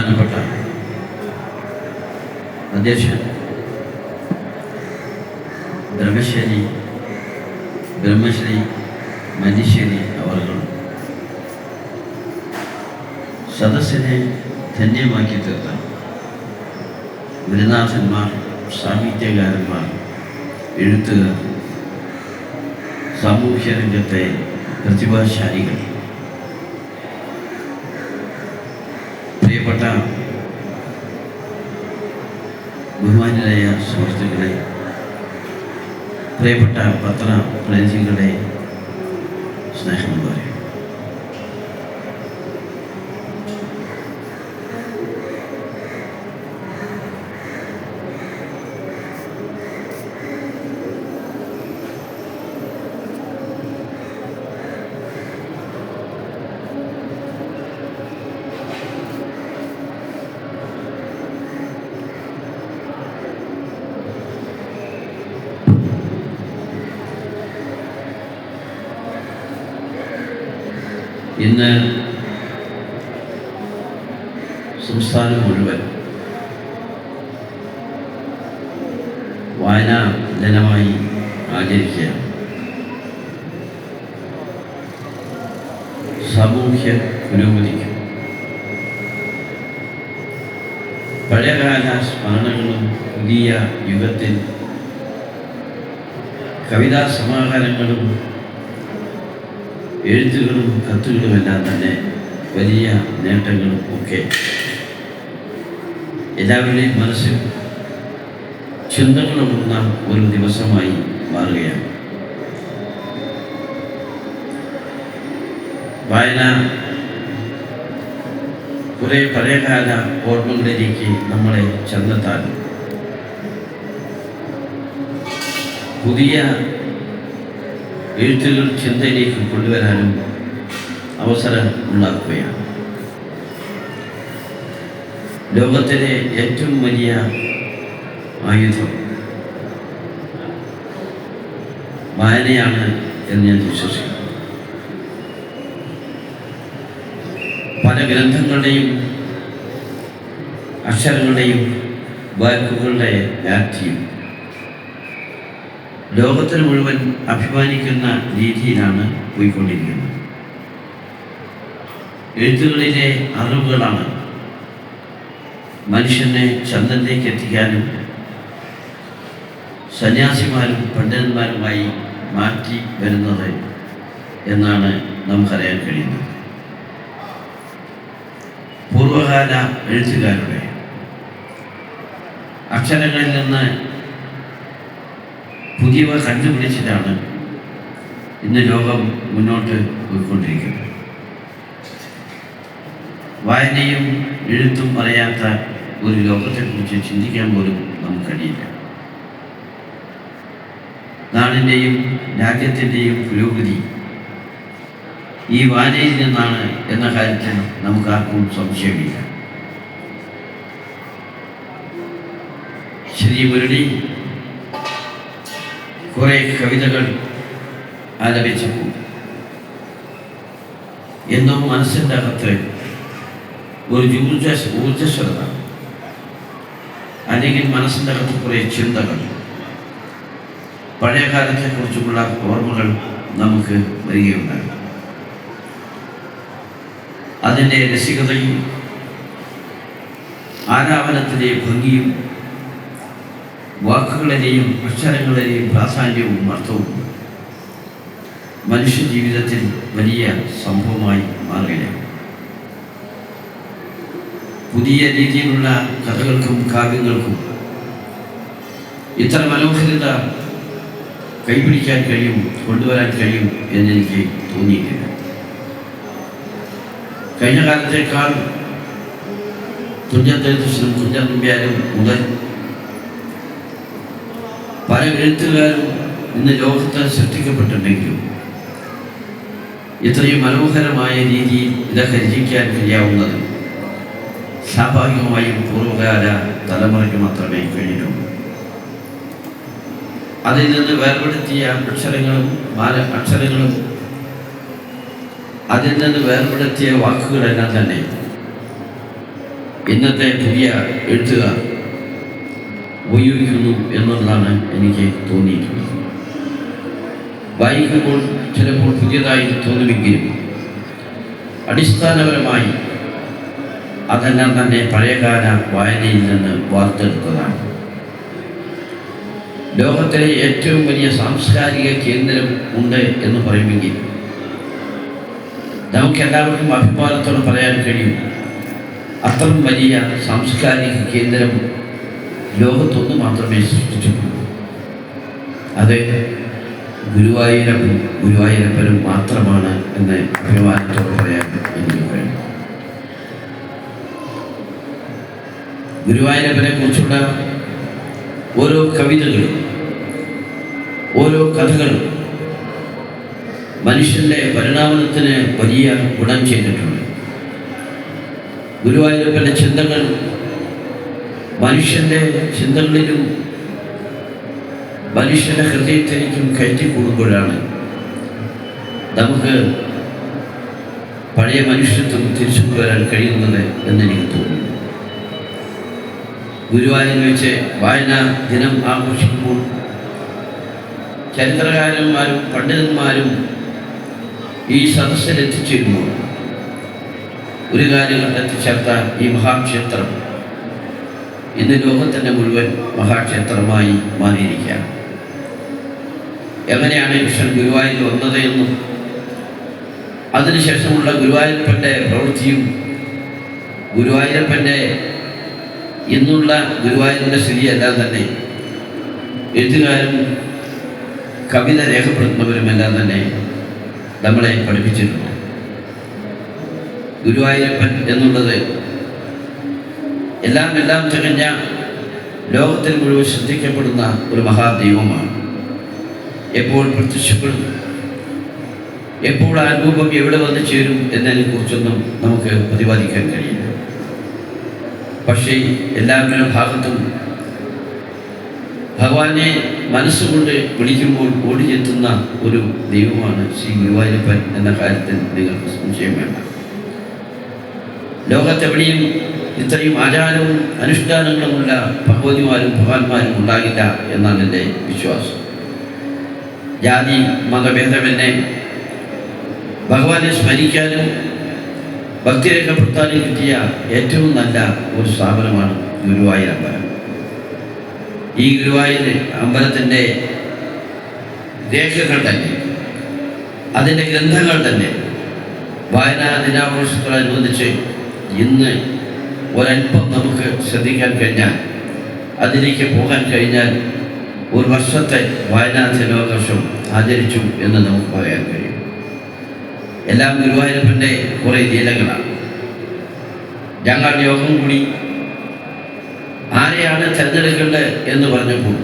ബഹുമാനപ്പെട്ട അധ്യക്ഷൻ ബ്രഹ്മശ്രീ മല്ലിശ്ശേരി അവർകൾ സദസ്സിനെ ധന്യമാക്കി തീർത്ത ഗുരുനാഥന്മാർ, സാഹിത്യകാരന്മാർ, എഴുത്തുകാർ, സാമൂഹ്യ രംഗത്തെ പ്രതിഭാശാലികൾ, പ്രിയപ്പെട്ട ബഹുമാന്യരായ സുഹൃത്തുക്കളെ, പ്രിയപ്പെട്ട പത്രപ്രതിനിധികളെ, സ്നേഹമുള്ളവരെ, ഇന്ന് സംസ്ഥാനം മുഴുവൻ വായനാ ദിനമായി ആചരിക്കുകയാണ്. സാമൂഹ്യ പുരോഗതിക്കും പഴയകാല സ്മരണകളും പുതിയ യുഗത്തിൽ കവിതാ സമാഹാരങ്ങളും എഴുത്തുകളും കത്തുകളുമെല്ലാം തന്നെ വലിയ നേട്ടങ്ങളും ഒക്കെ എല്ലാവരുടെയും മനസ്സിൽ ചിന്തകളുമുള്ള ഒരു ദിവസമായി മാറുകയാണ്. വായന കുറേ പഴയകാല ഓർമ്മകളിലേക്ക് നമ്മളെ ചെന്നെത്താൻ, പുതിയ എഴുത്തുകൾ ചിന്തയിലേക്ക് കൊണ്ടുവരാനും അവസരം ഉണ്ടാക്കുകയാണ്. ലോകത്തിലെ ഏറ്റവും വലിയ ആയുധം വായനയാണ് എന്ന് ഞാൻ വിശ്വസിക്കുന്നു. പല ഗ്രന്ഥങ്ങളുടെയും അക്ഷരങ്ങളുടെയും വാക്കുകളുടെ വ്യാപ്തിയും ലോകത്തിന് മുഴുവൻ അഭിമാനിക്കുന്ന രീതിയിലാണ് പോയിക്കൊണ്ടിരിക്കുന്നത്. എഴുത്തുകളിലെ അറിവുകളാണ് മനുഷ്യനെ ചന്ദ്രനിലേക്ക് എത്തിക്കാനും സന്യാസിമാരും പണ്ഡിതന്മാരുമായി മാറ്റി വരുന്നത് എന്നാണ് നമുക്കറിയാൻ കഴിയുന്നത്. പൂർവകാല എഴുത്തുകാരുടെ അക്ഷരങ്ങളിൽ നിന്ന് പുതിയവ കണ്ടുപിടിച്ചിട്ടാണ് ഇന്ന് ലോകം മുന്നോട്ട് പോയിക്കൊണ്ടിരിക്കുന്നത്. വായനയും എഴുത്തും അറിയാത്ത ഒരു ലോകത്തെക്കുറിച്ച് ചിന്തിക്കാൻ പോലും നമുക്ക് കഴിയില്ല. നാടിൻ്റെയും രാജ്യത്തിൻ്റെയും പുരോഗതി ഈ വായനയിൽ നിന്നാണ് എന്ന കാര്യത്തിൽ നമുക്കാർക്കും സംശയമില്ല. ശ്രീ മുരളി കുറേ കവിതകൾ ആലപിച്ചപ്പോൾ എന്നും മനസ്സിൻ്റെ അകത്ത് ഒരു ഊർജ്ജസ്വലത, അല്ലെങ്കിൽ മനസ്സിൻ്റെ അകത്ത് കുറേ ചിന്തകൾ, പഴയ കാലത്തെക്കുറിച്ചുള്ള ഓർമ്മകൾ നമുക്ക് വരികയുണ്ടായി. അതിൻ്റെ രസികതയും ആലാപനത്തിലെ ഭംഗിയും വാക്കുകളിലെയും അക്ഷരങ്ങളിലെയും പ്രാധാന്യവും അർത്ഥവും മനുഷ്യ ജീവിതത്തിൽ വലിയ സംഭവമായി മാറുകയാണ്. പുതിയ രീതിയിലുള്ള കഥകൾക്കും കാവ്യങ്ങൾക്കും ഇത്ര മനോഹരത കൈപിടിക്കാൻ കഴിയും, കൊണ്ടുവരാൻ കഴിയും എന്നെനിക്ക് തോന്നിയിട്ടില്ല. കഴിഞ്ഞ കാലത്തേക്കാൾ തുഞ്ചത്തെഴുത്തച്ഛനും കുഞ്ചൻ നമ്പ്യാരും മുതൽ പല എഴുത്തുകാരും ഇന്ന് ലോകത്ത് സൃഷ്ടിക്കപ്പെട്ടിട്ടുണ്ടെങ്കിലും ഇത്രയും മനോഹരമായ രീതിയിൽ ഇതൊക്കെ രചിക്കാൻ കഴിയാവുന്നത് സ്വാഭാവികമായും പൂർവ്വകാല തലമുറയ്ക്ക് മാത്രമേ കഴിഞ്ഞിട്ടുള്ളൂ. അതിൽ നിന്ന് വേർപെടുത്തിയ അക്ഷരങ്ങളും അതിൽ നിന്ന് വേർപെടുത്തിയ വാക്കുകളെല്ലാം തന്നെ ഇന്നത്തെ പുതിയ എഴുത്തുകാർ ഉപയോഗിക്കുന്നു എന്നുള്ളതാണ് എനിക്ക് തോന്നിയിട്ടുള്ളത്. വായിക്കുമ്പോൾ ചിലപ്പോൾ പുതിയതായി തോന്നുമെങ്കിലും അടിസ്ഥാനപരമായി അതെല്ലാം തന്നെ പഴയകാല വായനയിൽ നിന്ന് വാർത്തെടുത്തതാണ്. ലോകത്തിലെ ഏറ്റവും വലിയ സാംസ്കാരിക കേന്ദ്രം ഉണ്ട് എന്ന് പറയുമെങ്കിൽ നമുക്കെല്ലാവർക്കും അഭിമാനത്തോടെ പറയാൻ കഴിയും, അത്രയും വലിയ സാംസ്കാരിക കേന്ദ്രം ലോകത്തൊന്ന് മാത്രമേ സൃഷ്ടിച്ചിട്ടുള്ളൂ. അത് ഗുരുവായൂരപ്പനും മാത്രമാണ് എന്ന് അഭിമാനത്തോടെ പറയാൻ എനിക്ക് കഴിയും. ഗുരുവായൂരപ്പനെ കുറിച്ചുള്ള ഓരോ കവിതകളും ഓരോ കഥകളും മനുഷ്യൻ്റെ പരിണാമത്തിന് വലിയ ഗുണം ചെയ്തിട്ടുണ്ട്. ഗുരുവായൂരപ്പൻ്റെ ചിന്തകൾ മനുഷ്യൻ്റെ ചിന്തകളിലും മനുഷ്യൻ്റെ ഹൃദയത്തിലേക്കും കയറ്റിക്കൂടുമ്പോഴാണ് നമുക്ക് പഴയ മനുഷ്യത്വം തിരിച്ചു കൊണ്ടുവരാൻ കഴിയുന്നത് എന്നെനിക്ക് തോന്നുന്നു. ഗുരുവായൂർ വെച്ച് വായനാ ദിനം ആഘോഷിക്കുമ്പോൾ ചരിത്രകാരന്മാരും പണ്ഡിതന്മാരും ഈ സദസ്സിൽ എത്തിച്ചേരുമ്പോൾ ഒരു കാലഘട്ടത്തിൽ ചേർത്ത ഈ മഹാക്ഷേത്രം ഇന്ന് ലോകത്തിൻ്റെ മുഴുവൻ മഹാക്ഷേത്രമായി മാറിയിരിക്കുകയാണ്. എങ്ങനെയാണ് കൃഷ്ണൻ ഗുരുവായൂർ വന്നത് എന്നും അതിനുശേഷമുള്ള ഗുരുവായൂരപ്പൻ്റെ പ്രവൃത്തിയും ഗുരുവായൂരപ്പൻ്റെ ഇന്നുള്ള ഗുരുവായൂരിൻ്റെ സ്ഥിതിയെല്ലാം തന്നെ എഴുത്തുകാരും കവിത രേഖപ്പെടുത്തുന്നവരുമെല്ലാം തന്നെ നമ്മളെ പഠിപ്പിച്ചിട്ടുണ്ട്. ഗുരുവായൂരപ്പൻ എന്നുള്ളത് എല്ലാം തികഞ്ഞ ലോകത്തിൽ മുഴുവൻ ശ്രദ്ധിക്കപ്പെടുന്ന ഒരു മഹാദൈവമാണ്. എപ്പോൾ പ്രത്യക്ഷപ്പെടും, എപ്പോൾ ആ രൂപം എവിടെ വന്നു ചേരും എന്നതിനെക്കുറിച്ചൊന്നും നമുക്ക് പ്രതിപാദിക്കാൻ കഴിയില്ല. പക്ഷേ എല്ലാവരുടെ ഭാഗത്തും ഭഗവാനെ മനസ്സുകൊണ്ട് വിളിക്കുമ്പോൾ ഓടിയെത്തുന്ന ഒരു ദൈവമാണ് ശ്രീ ഗുരുവായൂരപ്പൻ എന്ന കാര്യത്തിൽ നിങ്ങൾക്ക് സംശയം വേണ്ട. ലോകത്തെവിടെയും ഇത്രയും ആചാരവും അനുഷ്ഠാനങ്ങളുമുള്ള ഭഗവതിമാരും ഭഗവാന്മാരും ഉണ്ടാകില്ല എന്നാണ് എൻ്റെ വിശ്വാസം. ജാതി മതഭേദമെന്നെ ഭഗവാനെ സ്മരിക്കാനും ഭക്തി രേഖപ്പെടുത്താനും കിട്ടിയ ഏറ്റവും നല്ല ഒരു സ്ഥാപനമാണ് ഗുരുവായൂർ അമ്പലം. ഈ ഗുരുവായൂർ അമ്പലത്തിൻ്റെ രേഖകൾ തന്നെ, അതിൻ്റെ ഗ്രന്ഥങ്ങൾ തന്നെ വായനാ ദിനാഘോഷത്തോടനുബന്ധിച്ച് ഇന്ന് ഒരല്പം നമുക്ക് ശ്രദ്ധിക്കാൻ കഴിഞ്ഞാൽ, അതിലേക്ക് പോകാൻ കഴിഞ്ഞാൽ ഒരു വർഷത്തെ വായനാ ദിനാഘോഷം ആചരിച്ചു എന്ന് നമുക്ക് പറയാൻ കഴിയും. എല്ലാം ഗുരുവായൂരപ്പൻ്റെ കുറേ ലീലകളാണ്. ഞങ്ങൾ യോഗം കൂടി ആരെയാണ് തിരഞ്ഞെടുക്കേണ്ടത് എന്ന് പറഞ്ഞപ്പോൾ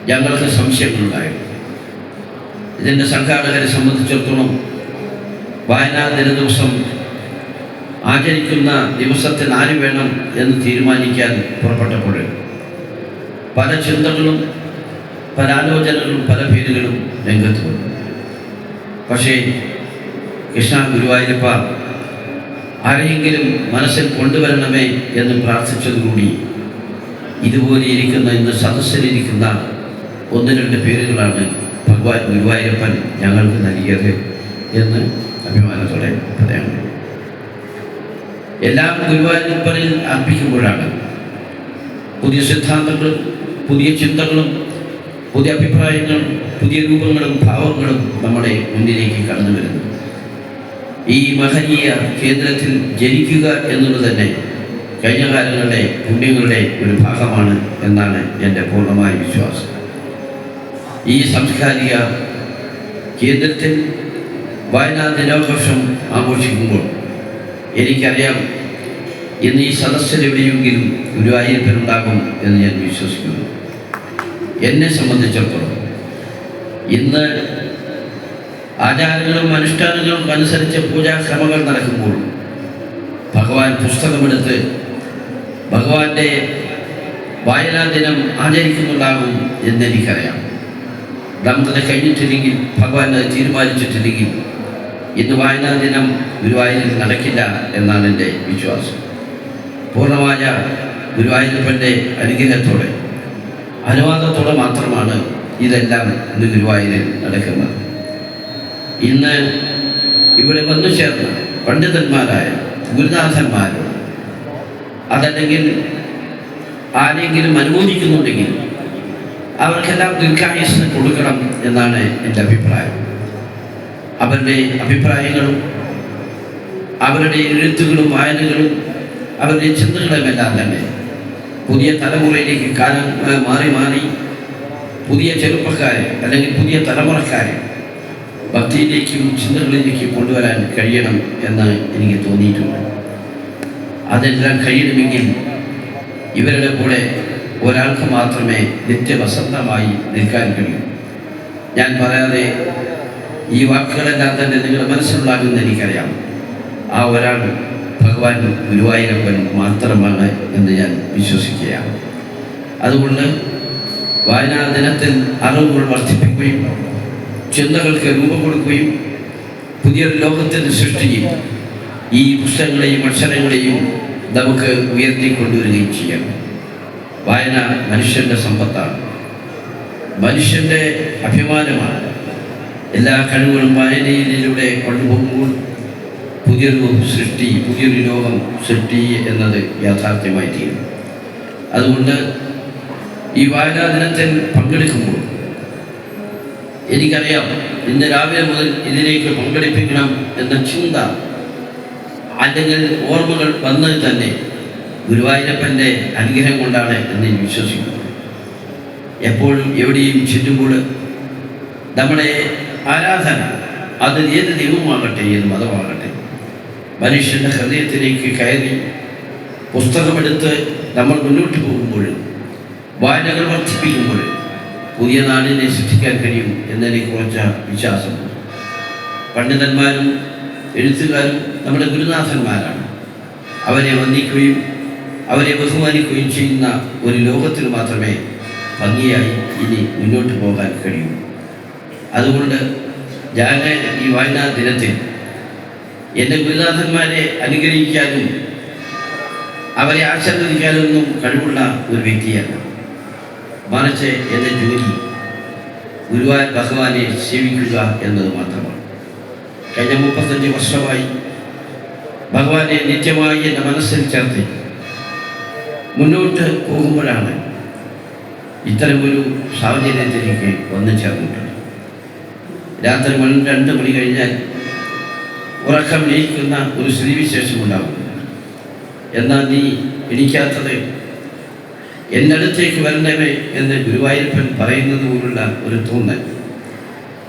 ഞങ്ങൾക്ക് സംശയങ്ങളുണ്ടായിരുന്നു. ഇതിൻ്റെ സംഘാടകരെ സംബന്ധിച്ചിടത്തോളം വായനാ ദിന ദിവസം ആചരിക്കുന്ന ദിവസത്തിൽ ആര് വേണം എന്ന് തീരുമാനിക്കാൻ പുറപ്പെട്ടപ്പോൾ പല ചിന്തകളും പല ആലോചനകളും പല പേരുകളും രംഗത്ത് വന്നു. പക്ഷേ കൃഷ്ണ ഗുരുവായൂരപ്പ ആരെയെങ്കിലും മനസ്സിൽ കൊണ്ടുവരണമേ എന്ന് പ്രാർത്ഥിച്ചതുകൂടി ഇതുപോലെ ഇരിക്കുന്ന ഇന്ന് സദസ്സിലിരിക്കുന്ന 1-2 പേരുകളാണ് ഭഗവാൻ ഗുരുവായൂരപ്പൻ ഞങ്ങൾക്ക് നൽകിയത് എന്ന് അഭിമാനത്തോടെ പറയാൻ കഴിയും. എല്ലാം ഗുരുവായൂരപ്പനിൽ അർപ്പിക്കുമ്പോഴാണ് പുതിയ സിദ്ധാന്തങ്ങളും പുതിയ ചിന്തകളും പുതിയ അഭിപ്രായങ്ങളും പുതിയ രൂപങ്ങളും ഭാവങ്ങളും നമ്മുടെ മുന്നിലേക്ക് കടന്നു വരുന്നു. ഈ മഹനീയ കേന്ദ്രത്തിൽ ജനിക്കുക എന്നുള്ളത് തന്നെ കഴിഞ്ഞ കാലങ്ങളുടെ പുണ്യങ്ങളുടെ ഒരു ഭാഗമാണ് എന്നാണ് എൻ്റെ പൂർണ്ണമായ വിശ്വാസം. ഈ സാംസ്കാരിക കേന്ദ്രത്തിൽ വായനാ ദിനാഘോഷം ആഘോഷിക്കുമ്പോൾ എനിക്കറിയാം ഇന്ന് ഈ സദസ്സിലെവിടെയെങ്കിലും ഗുരുവായൂരപ്പനുണ്ടാകും എന്ന് ഞാൻ വിശ്വസിക്കുന്നു. എന്നെ സംബന്ധിച്ചിടത്തോളം ഇന്ന് ആചാരങ്ങളും അനുഷ്ഠാനങ്ങളും അനുസരിച്ച് പൂജാക്രമങ്ങൾ നടക്കുമ്പോൾ ഭഗവാൻ പുസ്തകമെടുത്ത് ഭഗവാന്റെ വായനാ ദിനം ആചരിക്കുന്നുണ്ടാകും എന്നെനിക്കറിയാം. നമുക്കത് കഴിഞ്ഞിട്ടില്ലെങ്കിൽ ഭഗവാൻ അത് തീരുമാനിച്ചിട്ടില്ലെങ്കിൽ ഇന്ന് വായനാ ദിനം ഗുരുവായൂരിൽ നടക്കില്ല എന്നാണ് എൻ്റെ വിശ്വാസം. പൂർണ്ണമായ ഗുരുവായൂരപ്പൻ്റെ അനുഗ്രഹത്തോടെ അനുവാദത്തോടെ മാത്രമാണ് ഇതെല്ലാം ഇന്ന് ഗുരുവായൂരിൽ നടക്കുന്നത്. ഇന്ന് ഇവിടെ വന്നു ചേർന്ന പണ്ഡിതന്മാരായ ഗുരുനാഥന്മാരോട് അതല്ലെങ്കിൽ ആരെങ്കിലും അനുമോദിക്കുന്നുണ്ടെങ്കിൽ അവർക്കെല്ലാം ദീർഘായുസ്സിന് കൊടുക്കണം എന്നാണ് എൻ്റെ അഭിപ്രായം. അവരുടെ അഭിപ്രായങ്ങളും അവരുടെ എഴുത്തുകളും വായനകളും അവരുടെ ചിന്തകളുമെല്ലാം തന്നെ പുതിയ തലമുറയിലേക്ക് കാലം മാറി മാറി പുതിയ ചെറുപ്പക്കാരെ അല്ലെങ്കിൽ പുതിയ തലമുറക്കാരെ ഭക്തിയിലേക്കും ചിന്തകളിലേക്കും കൊണ്ടുവരാൻ കഴിയണം എന്ന് എനിക്ക് തോന്നിയിട്ടുണ്ട്. അതെല്ലാം കഴിയണമെങ്കിൽ ഇവരുടെ കൂടെ ഒരാൾക്ക് മാത്രമേ നിത്യവസന്തമായി നിൽക്കാൻ കഴിയൂ. ഞാൻ പറയാതെ ഈ വാക്കുകളെല്ലാം തന്നെ നിങ്ങളുടെ മനസ്സിലുണ്ടാകുമെന്ന് എനിക്കറിയാം. ആ ഒരാൾ ഭഗവാൻ ഗുരുവായൂരപ്പൻ മാത്രമാണ് എന്ന് ഞാൻ വിശ്വസിക്കുകയാണ്. അതുകൊണ്ട് വായനാ ദിനത്തിൽ അറിവുകൾ വർദ്ധിപ്പിക്കുകയും ചിന്തകൾക്ക് രൂപം കൊടുക്കുകയും പുതിയൊരു ലോകത്തിൻ്റെ സൃഷ്ടിയും ഈ പുസ്തകങ്ങളെയും അക്ഷരങ്ങളെയും നമുക്ക് ഉയർത്തിക്കൊണ്ടുവരികയും ചെയ്യണം. വായന മനുഷ്യൻ്റെ സമ്പത്താണ്, മനുഷ്യൻ്റെ അഭിമാനമാണ്. എല്ലാ കഴിവുകളും വായനയിലൂടെ കൊണ്ടുപോകുമ്പോൾ പുതിയൊരു സൃഷ്ടി, പുതിയൊരു ലോകം സൃഷ്ടി എന്നത് യാഥാർത്ഥ്യമായി തീരും. അതുകൊണ്ട് ഈ വായനാ ദിനത്തിൽ പങ്കെടുക്കുമ്പോൾ എനിക്കറിയാം ഇന്ന് രാവിലെ മുതൽ ഇതിലേക്ക് പങ്കെടുപ്പിക്കണം എന്ന ചിന്ത അല്ലെങ്കിൽ ഓർമ്മകൾ വന്നത് തന്നെ ഗുരുവായൂരപ്പൻ്റെ അനുഗ്രഹം കൊണ്ടാണ് എന്ന് വിശ്വസിക്കുന്നു. എപ്പോഴും എവിടെയും ചെല്ലുമ്പോൾ നമ്മുടെ ആരാധന അത് ഏത് ദൈവമാകട്ടെ ഏത് മതമാകട്ടെ മനുഷ്യൻ്റെ ഹൃദയത്തിലേക്ക് കയറി പുസ്തകമെടുത്ത് നമ്മൾ മുന്നോട്ട് പോകുമ്പോൾ വായനകൾ വർദ്ധിപ്പിക്കുമ്പോൾ പുതിയ നാടിനെ സൃഷ്ടിക്കാൻ കഴിയും എന്നെനിക്ക് കുറച്ച വിശ്വാസമുണ്ട്. പണ്ഡിതന്മാരും എഴുത്തുകാരും നമ്മുടെ ഗുരുനാഥന്മാരാണ്. അവരെ വന്ദിക്കുകയും അവരെ ബഹുമാനിക്കുകയും ചെയ്യുന്ന ഒരു ലോകത്തിൽ മാത്രമേ ഭംഗിയായി ഇനി മുന്നോട്ട് പോകാൻ കഴിയൂ. അതുകൊണ്ട് ഞാൻ ഈ വായനാ ദിനത്തിൽ എൻ്റെ ഗുരുനാഥന്മാരെ അനുഗ്രഹിക്കാനും അവരെ ആശീർവദിക്കാനൊന്നും കഴിവുള്ള ഒരു വ്യക്തിയല്ല. മറിച്ച് എൻ്റെ ജോലി ഗുരുവായൂർ ഭഗവാനെ സേവിക്കുക എന്നത് മാത്രമാണ്. കഴിഞ്ഞ 35 വർഷമായി ഭഗവാനെ നിത്യമായി എൻ്റെ മനസ്സിൽ ചേർത്ത് മുന്നോട്ട് പോകുമ്പോഴാണ് ഇത്തരമൊരു സാഹചര്യത്തിലേക്ക് വന്നു ചേർന്നിട്ടുള്ളത്. രാത്രി 2 മണി കഴിഞ്ഞാൽ ഉറക്കം ലയിക്കുന്ന ഒരു സ്ഥിതിവിശേഷം ഉണ്ടാകും. എന്നാൽ നീ എണീക്കാത്തത് എൻ്റെ അടുത്തേക്ക് വരണമേ എന്ന് ഗുരുവായൂരപ്പൻ പറയുന്നത് പോലുള്ള ഒരു തോന്നൽ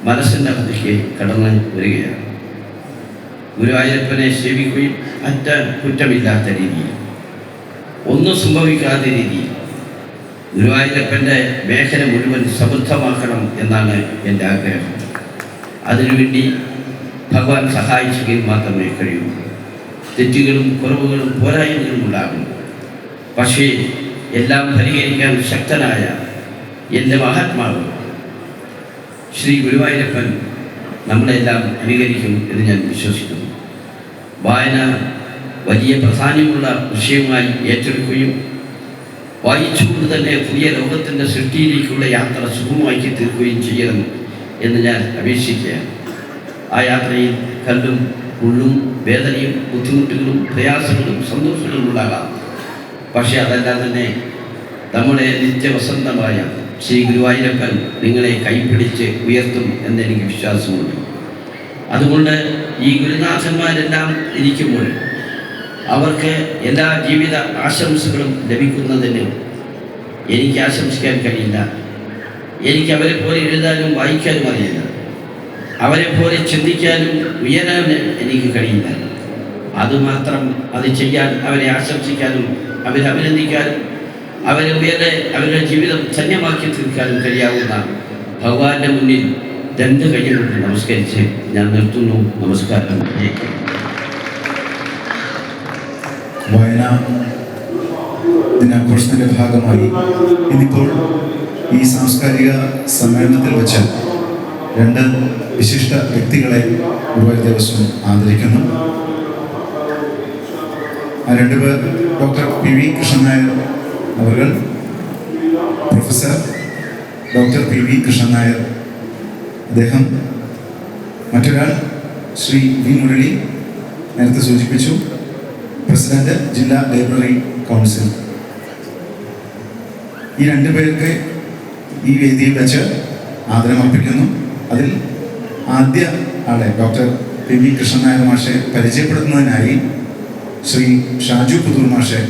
മനസ്സിൻ്റെ അകത്തേക്ക് കടന്നു വരികയാണ്. ഗുരുവായൂരപ്പനെ സേവിക്കുകയും അറ്റ കുറ്റമില്ലാത്ത രീതിയിൽ ഒന്നും സംഭവിക്കാത്ത രീതിയിൽ ഗുരുവായൂരപ്പൻ്റെ മേഖല മുഴുവൻ സമൃദ്ധമാക്കണം എന്നാണ് എൻ്റെ ആഗ്രഹം. അതിനുവേണ്ടി ഭഗവാൻ സഹായിക്കുകയും മാത്രമേ കഴിയൂ. തെറ്റുകളും കുറവുകളും പോരായ്മകളും ഉണ്ടാകും. പക്ഷേ എല്ലാം പരിഹരിക്കാൻ ശക്തനായ എൻ്റെ മഹാത്മാവ് ശ്രീ ഗുരുവായൂരപ്പൻ നമ്മളെല്ലാം അനുകരിക്കും എന്ന് ഞാൻ വിശ്വസിക്കുന്നു. വായന വലിയ പ്രാധാന്യമുള്ള വിഷയമായി ഏറ്റെടുക്കുകയും വായിച്ചുകൊണ്ട് തന്നെ പുതിയ ലോകത്തിൻ്റെ സൃഷ്ടിയിലേക്കുള്ള യാത്ര സുഗമമാക്കി തീർക്കുകയും ചെയ്യണം എന്ന് ഞാൻ അപേക്ഷിക്കുകയാണ്. ആ യാത്രയിൽ കല്ലും ഉള്ളും വേദനയും ബുദ്ധിമുട്ടുകളും പ്രയാസങ്ങളും സന്തോഷങ്ങളും ഉണ്ടാകാം. പക്ഷേ അതെല്ലാം തന്നെ നമ്മുടെ നിത്യവസന്തമായ ശ്രീ ഗുരുവായൂരപ്പൻ നിങ്ങളെ കൈപിടിച്ച് ഉയർത്തും എന്നെനിക്ക് വിശ്വാസമുണ്ട്. അതുകൊണ്ട് ഈ ഗുരുനാഥന്മാരെല്ലാം ഇരിക്കുമ്പോൾ അവർക്ക് എല്ലാ ജീവിത ആശംസകളും ലഭിക്കുന്നതിന് എനിക്ക് ആശംസിക്കാൻ കഴിയില്ല. എനിക്ക് അവരെ പോലെ എഴുതാനും വായിക്കാനും അറിയില്ല. അവരെ പോലെ ചിന്തിക്കാനും ഉയരാനും എനിക്ക് കഴിയില്ല. അതുമാത്രം അത് ചെയ്യാൻ അവരെ ആശംസിക്കാനും അവരെ അഭിനന്ദിക്കാനും അവരെ അവരുടെ ജീവിതം ധന്യമാക്കി തീർക്കാനും കഴിയാവുന്ന ഭഗവാന്റെ മുന്നിൽ 2 കൈകൊണ്ട് നമസ്കരിച്ച് ഞാൻ നിർത്തുന്നു. നമസ്കാരം. വായനാ ദിനാഘോഷത്തിൻ്റെ ഭാഗമായി ഇന്നിപ്പോൾ ഈ സാംസ്കാരിക സമ്മേളനത്തിൽ വെച്ച് 2 വിശിഷ്ട വ്യക്തികളെ ഗുരുവായൂർ ദേവസ്വം ആദരിക്കുന്നു. ആ രണ്ടുപേർ doctor P V Krishnan Nair അവർ, professor doctor P V Krishnan Nair അദ്ദേഹം, മറ്റൊരാൾ ശ്രീ വി മുരളി, നേരത്തെ സൂചിപ്പിച്ചു, പ്രസിഡന്റ് ജില്ലാ ലൈബ്രറി കൗൺസിൽ. ഈ രണ്ടു പേർക്ക് ഈ വേദിയിൽ വെച്ച് ആദരമർപ്പിക്കുന്നു. അതിൽ ആദ്യ ആളെ doctor P V Krishnan Nair മാഷെ പരിചയപ്പെടുത്തുന്നതിനായി ശ്രീ ഷാജു പുതൂർ മാഷെ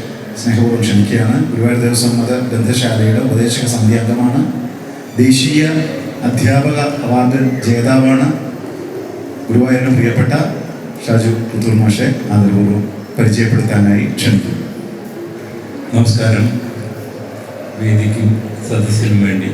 സ്നേഹപൂർവ്വം ക്ഷണിക്കുകയാണ്. ഗുരുവായൂർ ദേവസ്വം മത ഗ്രന്ഥശാലയുടെ ഉപദേശക സമിതി അംഗമാണ്, ദേശീയ അധ്യാപക അവാർഡ് ജേതാവാണ്. ഗുരുവായൂരിന് പ്രിയപ്പെട്ട ഷാജു പുതൂർ മാഷെ ആദരപൂർവ്വം പരിചയപ്പെടുത്താനായി ക്ഷണിക്കുന്നു. നമസ്കാരം. വേദിക്കും സദസ്സിനും വേണ്ടി